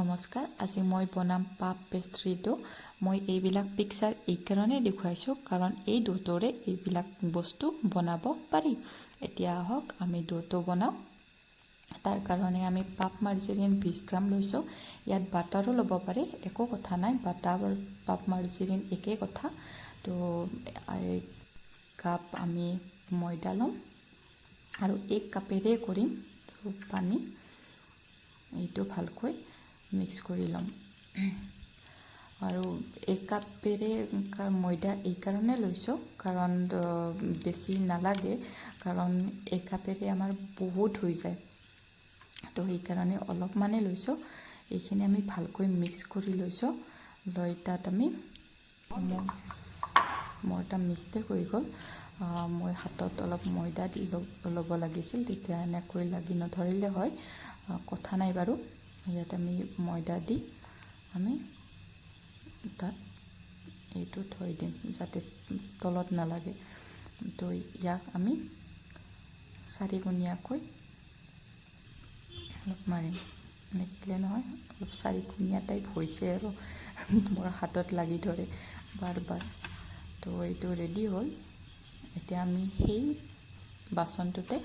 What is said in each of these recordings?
নমস্কাৰ, আজি মই বনাম পাপ পেষ্ট্ৰিটো। মই এইবিলাক পিকচাৰ এইকাৰণে দেখুৱাইছোঁ কাৰণ এই ডোটোৰে এইবিলাক বস্তু বনাব পাৰি। এতিয়া আহক আমি ডোটো বনাওঁ। তাৰ কাৰণে আমি পাপ মাৰ্জেৰিন 20 গ্ৰাম লৈছোঁ। ইয়াত বাটাৰো ল'ব পাৰি, একো কথা নাই, বাটাৰ পাপ মাৰ্জেৰিন একেই কথা। তো কাপ আমি ময়দা ল'ম আৰু 1 কাপেৰে কৰিম। পানী এইটো ভালকৈ মিক্স কৰি ল'ম আৰু 1 কাপেৰে ময়দা এইকাৰণে লৈছোঁ কাৰণ বেছি নালাগে, কাৰণ 1 কাপেৰে আমাৰ বহুত হৈ যায়। তো সেইকাৰণে অলপমানে লৈছোঁ। এইখিনি আমি ভালকৈ মিক্স কৰি লৈছোঁ। লৈ তাত আমি মোৰ এটা মিষ্টেক হৈ গ'ল, মই হাতত অলপ ময়দা দি ল'ব লাগিছিল, তেতিয়া এনেকৈ লাগি নধৰিলে হয়। কথা নাই বাৰু। ইয়াত আমি ময়দা দি আমি তাত এইটো থৈ দিম যাতে তলত নালাগে। তো ইয়াক আমি 4 কোণীয়াকৈ অলপ মাৰিম। দেখিলে নহয়, অলপ 4 কোণীয়া টাইপ হৈছে আৰু মোৰ হাতত লাগি ধৰে বাৰ বাৰ। তো এইটো ৰেডি হ'ল। এতিয়া আমি সেই বাচনটোতে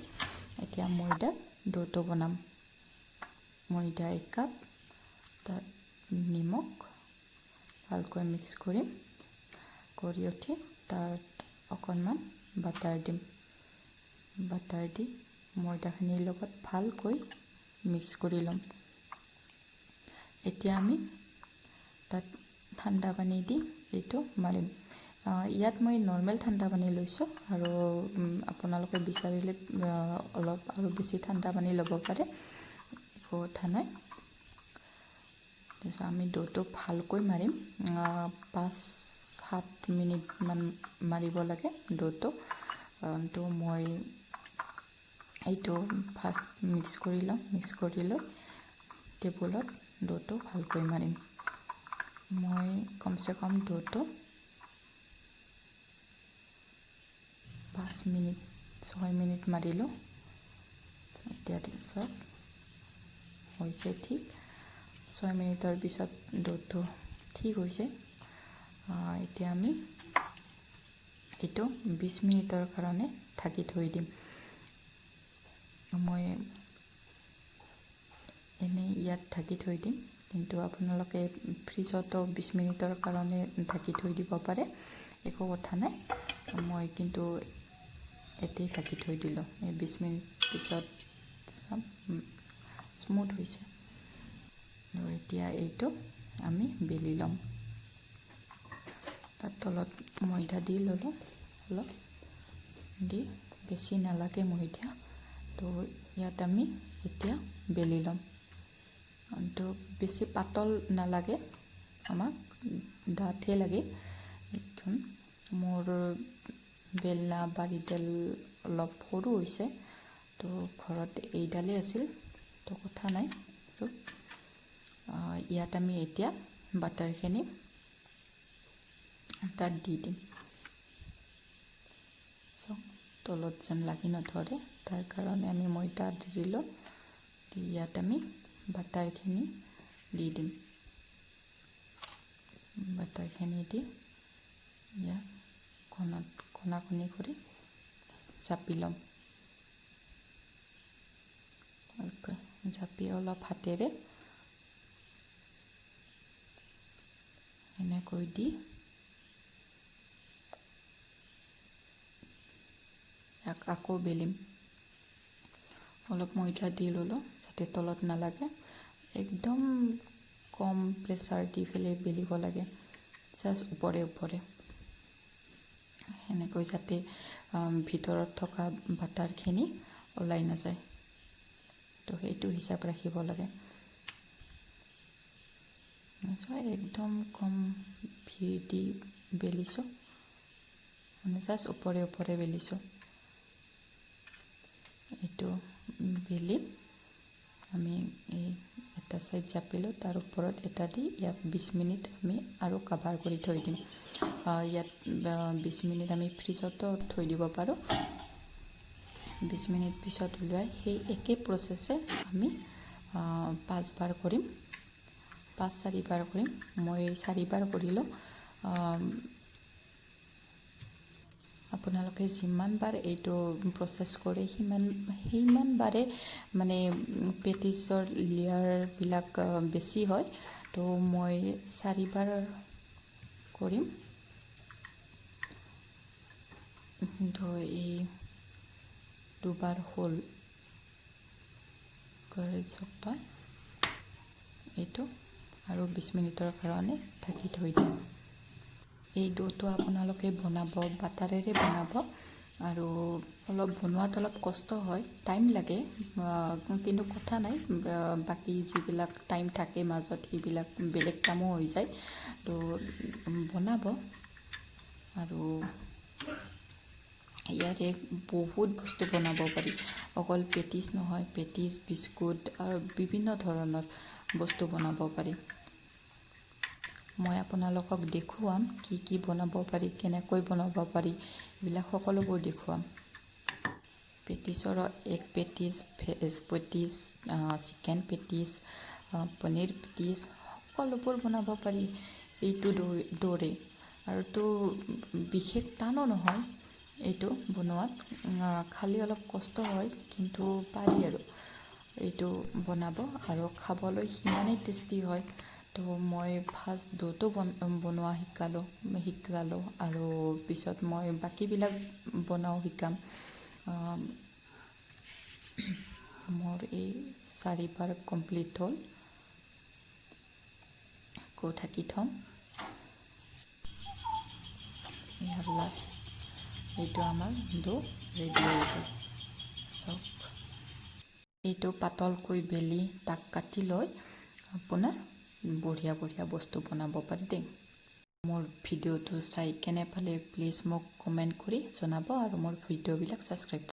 এতিয়া ময়দাৰ ডোটো বনাম। ময়দা 1 কাপ, তাত নিমখ ভালকৈ মিক্স কৰিম। কৰি উঠি তাত অকণমান বাটাৰ দিম। বাটাৰ দি ময়দাখিনিৰ লগত ভালকৈ মিক্স কৰি ল'ম। এতিয়া আমি তাত ঠাণ্ডা পানী দি এইটো মাৰিম। ইয়াত মই নৰ্মেল ঠাণ্ডা পানী লৈছোঁ আৰু আপোনালোকে বিচাৰিলে অলপ আৰু বেছি ঠাণ্ডা পানী ল'ব পাৰে, একো কথা নাই। তাৰপিছত আমি ডোটো ভালকৈ মাৰিম, 5-7 মিনিটমান মাৰিব লাগে ডোটো। তো মই এইটো ফাৰ্ষ্ট মিক্স কৰি ল'ম। মিক্স কৰি লৈ টেবুলত ডোটো ভালকৈ মাৰিম। মই কমচে কম ডোটো 6 মিনিট মাৰিলোঁ। এতিয়া চব হৈছে ঠিক। 6 মিনিটৰ পিছত ডোটো ঠিক হৈছে। এতিয়া আমি এইটো 20 মিনিটৰ কাৰণে ঢাকি থৈ দিম। মই এনেই ইয়াত ঢাকি থৈ দিম, কিন্তু আপোনালোকে ফ্ৰিজতো 20 মিনিটৰ কাৰণে ঢাকি থৈ দিব পাৰে, একো কথা নাই। মই কিন্তু এতেই ঢাকি থৈ দিলোঁ। এই 20 মিনিট পিছত চাম স্মুথ হৈছে। এতিয়া এইটো আমি বেলি ল'ম। তাত তলত ময়দা দি ল'লোঁ, অলপ দি, বেছি নালাগে ময়দা। তো ইয়াত আমি এতিয়া বেলি ল'ম। তো বেছি পাতল নালাগে, আমাক ডাঠহে লাগে। এইখন মোৰ বেলনা বাৰীডাল অলপ সৰু হৈছে, তো ঘৰত এইডালেই আছিল, তো কথা নাই। আৰু ইয়াত আমি এতিয়া বাটাৰখিনি তাত দি দিম। তলত যেন লাগি নধৰে, তাৰ কাৰণে আমি ময়দা দি দিলোঁ। ইয়াত আমি বাটাৰখিনি দি দিম। বাটাৰখিনি দি ইয়াত কণা কৰি জাপি ল'ম। ভালকৈ জাপি অলপ হাতেৰে এনেকৈ দি ইয়াক আকৌ বেলিম। অলপ ময়দা দি ল'লোঁ যাতে তলত নালাগে। একদম কম প্ৰেছাৰ দি পেলাই বেলিব লাগে, জাষ্ট ওপৰে ওপৰে, সেনেকৈ যাতে ভিতৰত থকা বাটাৰখিনি ওলাই নাযায়। তো সেইটো হিচাপ ৰাখিব লাগে। একদম কম ভিৰ দি বেলিছোঁ, মানে জাষ্ট ওপৰে ওপৰে বেলিছোঁ। এইটো বেলি আমি এই এটা ছাইড জাপিলোঁ, তাৰ ওপৰত এটা দি ইয়াক 20 মিনিট আমি আৰু কাভাৰ কৰি থৈ দিম। ইয়াত 20 মিনিট আমি ফ্ৰিজতো থৈ দিব পাৰোঁ। 20 মিনিট পিছত উলিয়াই সেই একে প্ৰচেছে আমি 5 বাৰ কৰিম। 4 কৰিম মই 4 কৰিলোঁ আপোনালোকে যিমানবাৰ এইটো প্ৰচেছ কৰে সিমানবাৰে মানে পেটিছৰ লেয়াৰবিলাক বেছি হয় তো মই 4 কৰিম তো এই 2 হ'ল কৰি চপা এইটো আৰু 20 মিনিটৰ কাৰণে ঢাকি থৈ দিম এই ডোটো আপোনালোকে বনাব বাটাৰেৰে বনাব আৰু অলপ বনোৱাত অলপ কষ্ট হয় টাইম লাগে কিন্তু কথা নাই বাকী যিবিলাক টাইম থাকে মাজত সেইবিলাক বেলেগ কামো হৈ যায় তো বনাব আৰু ইয়াৰে বহুত বস্তু বনাব পাৰি অকল পেটিছ নহয় পেটিছ বিস্কুট আৰু বিভিন্ন ধৰণৰ বস্তু বনাব পাৰি মই আপোনালোকক দেখুৱাম কি বনাব পাৰি কেনেকৈ বনাব পাৰি এইবিলাক সকলোবোৰ দেখুৱাম পেটিছৰ egg patties veg patties chicken patties paneer patties সকলোবোৰ বনাব পাৰি এইটো দৰে আৰুতো বিশেষ টানো নহয় এইটো বনোৱাত খালি অলপ কষ্ট হয় কিন্তু পাৰি আৰু এইটো বনাব আৰু খাবলৈ সিমানেই টেষ্টি হয় তো মই ফাৰ্ষ্ট ডোটো বনোৱা শিকালোঁ আৰু পিছত মই বাকীবিলাক বনাও শিকাম মোৰ এই 4 কমপ্লিট হ'ল আকৌ ঢাকি থ'ম ইয়াৰ লাষ্ট এইটো আমাৰ ডো ৰেডি হৈ গ'ল চাওক এইটো পাতলকৈ বেলি তাক কাটি লৈ আপোনাৰ বঢ়িয়া বস্তু বনাব পাৰি দেই মোৰ ভিডিঅ'টো চাই কেনে পালে প্লিজ মোক কমেণ্ট কৰি জনাব আৰু মোৰ ভিডিঅ'বিলাক ছাবস্ক্ৰাইব